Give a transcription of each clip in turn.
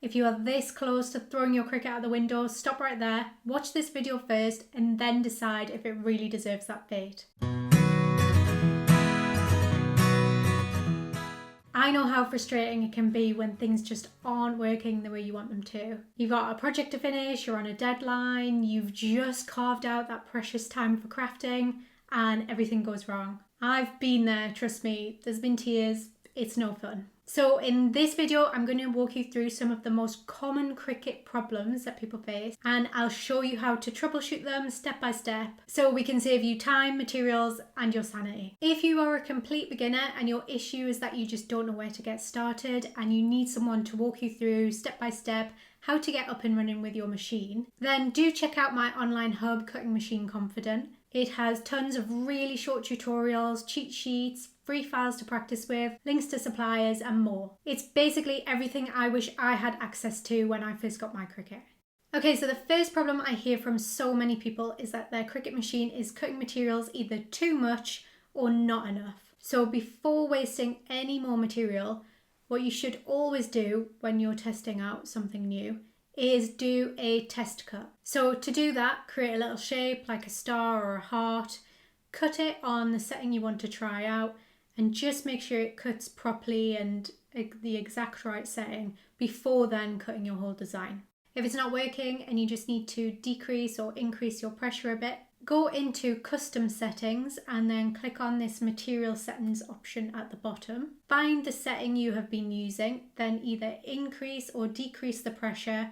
If you are this close to throwing your Cricut out the window, stop right there, watch this video first, and then decide if it really deserves that fate. I know how frustrating it can be when things just aren't working the way you want them to. You've got a project to finish, you're on a deadline, you've just carved out that precious time for crafting, and everything goes wrong. I've been there, trust me, there's been tears, it's no fun. So in this video, I'm going to walk you through some of the most common Cricut problems that people face, and I'll show you how to troubleshoot them step by step so we can save you time, materials, and your sanity. If you are a complete beginner and your issue is that you just don't know where to get started and you need someone to walk you through step by step how to get up and running with your machine, then do check out my online hub, Cutting Machine Confident. It has tons of really short tutorials, cheat sheets, free files to practice with, links to suppliers, and more. It's basically everything I wish I had access to when I first got my Cricut. Okay, so the first problem I hear from so many people is that their Cricut machine is cutting materials either too much or not enough. So before wasting any more material, what you should always do when you're testing out something new is do a test cut. So to do that, create a little shape like a star or a heart, cut it on the setting you want to try out, and just make sure it cuts properly and the exact right setting before then cutting your whole design. If it's not working and you just need to decrease or increase your pressure a bit, go into custom settings and then click on this material settings option at the bottom. Find the setting you have been using, then either increase or decrease the pressure,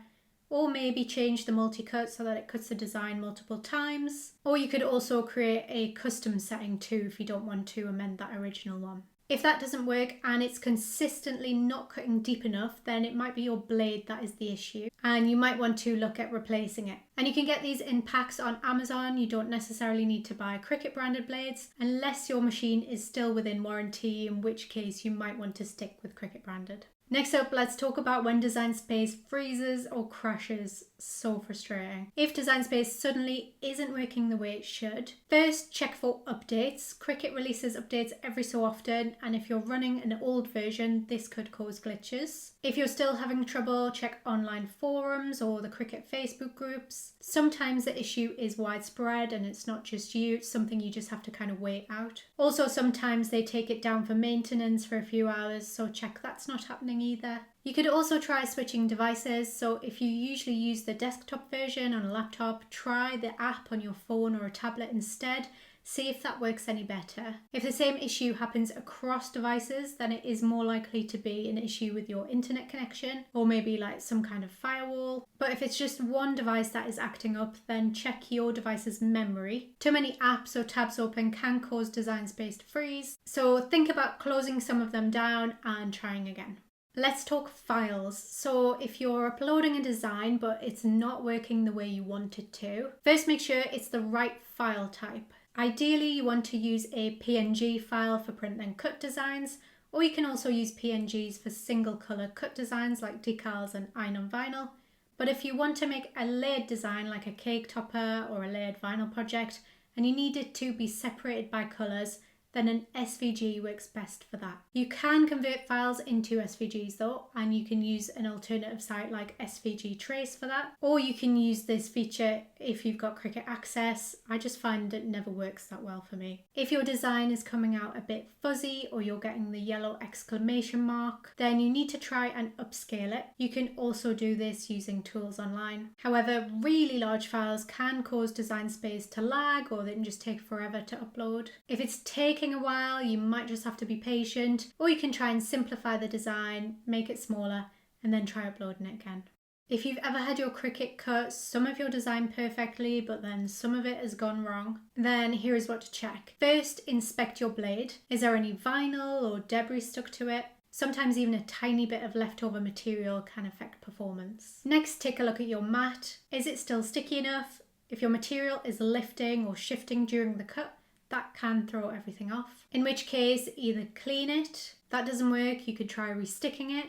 or maybe change the multi-cut so that it cuts the design multiple times. Or you could also create a custom setting too if you don't want to amend that original one. If that doesn't work and it's consistently not cutting deep enough, then it might be your blade that is the issue and you might want to look at replacing it. And you can get these in packs on Amazon. You don't necessarily need to buy Cricut branded blades unless your machine is still within warranty, in which case you might want to stick with Cricut branded. Next up, let's talk about when Design Space freezes or crashes. So frustrating. If Design Space suddenly isn't working the way it should, first check for updates. Cricut releases updates every so often, and if you're running an old version, this could cause glitches. If you're still having trouble, check online forums or the Cricut Facebook groups. Sometimes the issue is widespread and it's not just you, it's something you just have to kind of wait out. Also, sometimes they take it down for maintenance for a few hours, so check that's not happening either. You could also try switching devices, so if you usually use the desktop version on a laptop, try the app on your phone or a tablet instead. See if that works any better. If the same issue happens across devices, then it is more likely to be an issue with your internet connection or maybe like some kind of firewall. But if it's just one device that is acting up, then check your device's memory. Too many apps or tabs open can cause Design Space to freeze, so think about closing some of them down and trying again. Let's talk files. So if you're uploading a design but it's not working the way you want it to, first make sure it's the right file type. Ideally, you want to use a PNG file for print then cut designs, or you can also use PNGs for single color cut designs like decals and iron on vinyl. But if you want to make a layered design like a cake topper or a layered vinyl project, and you need it to be separated by colors, then an SVG works best for that. You can convert files into SVGs though, and you can use an alternative site like SVG Trace for that. Or you can use this feature if you've got Cricut Access. I just find it never works that well for me. If your design is coming out a bit fuzzy or you're getting the yellow exclamation mark, then you need to try and upscale it. You can also do this using tools online. However, really large files can cause Design Space to lag, or they can just take forever to upload. If it's taking a while, you might just have to be patient, or you can try and simplify the design, make it smaller, and then try uploading it again. If you've ever had your Cricut cut some of your design perfectly, but then some of it has gone wrong, then here is what to check. First, inspect your blade. Is there any vinyl or debris stuck to it? Sometimes even a tiny bit of leftover material can affect performance. Next, take a look at your mat. Is it still sticky enough? If your material is lifting or shifting during the cut, that can throw everything off. In which case, either clean it. If that doesn't work, you could try resticking it.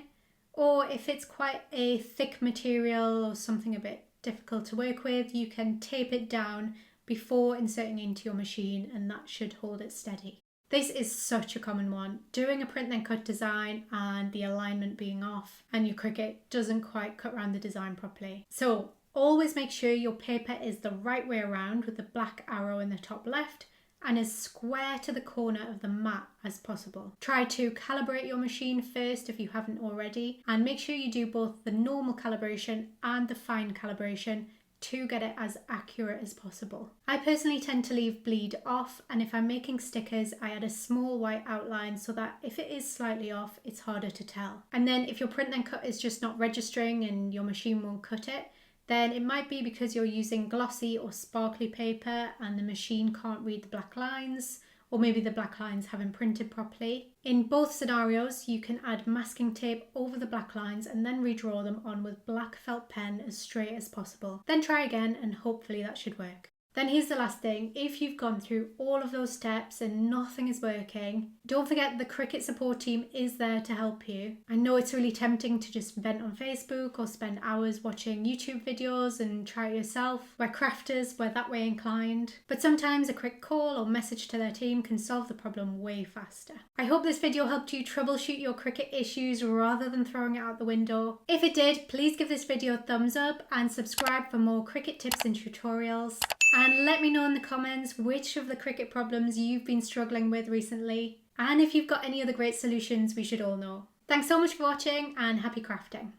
Or if it's quite a thick material or something a bit difficult to work with, you can tape it down before inserting it into your machine, and that should hold it steady. This is such a common one, doing a print then cut design and the alignment being off and your Cricut doesn't quite cut around the design properly. So always make sure your paper is the right way around with the black arrow in the top left and as square to the corner of the mat as possible. Try to calibrate your machine first if you haven't already, and make sure you do both the normal calibration and the fine calibration to get it as accurate as possible. I personally tend to leave bleed off, and if I'm making stickers I add a small white outline so that if it is slightly off it's harder to tell. And then if your print then cut is just not registering and your machine won't cut it, then it might be because you're using glossy or sparkly paper and the machine can't read the black lines, or maybe the black lines haven't printed properly. In both scenarios, you can add masking tape over the black lines and then redraw them on with black felt pen as straight as possible. Then try again and hopefully that should work. Then here's the last thing, if you've gone through all of those steps and nothing is working, don't forget the Cricut support team is there to help you. I know it's really tempting to just vent on Facebook or spend hours watching YouTube videos and try it yourself. We're crafters, we're that way inclined. But sometimes a quick call or message to their team can solve the problem way faster. I hope this video helped you troubleshoot your Cricut issues rather than throwing it out the window. If it did, please give this video a thumbs up and subscribe for more Cricut tips and tutorials. And let me know in the comments which of the Cricut problems you've been struggling with recently, and if you've got any other great solutions we should all know. Thanks so much for watching and happy crafting!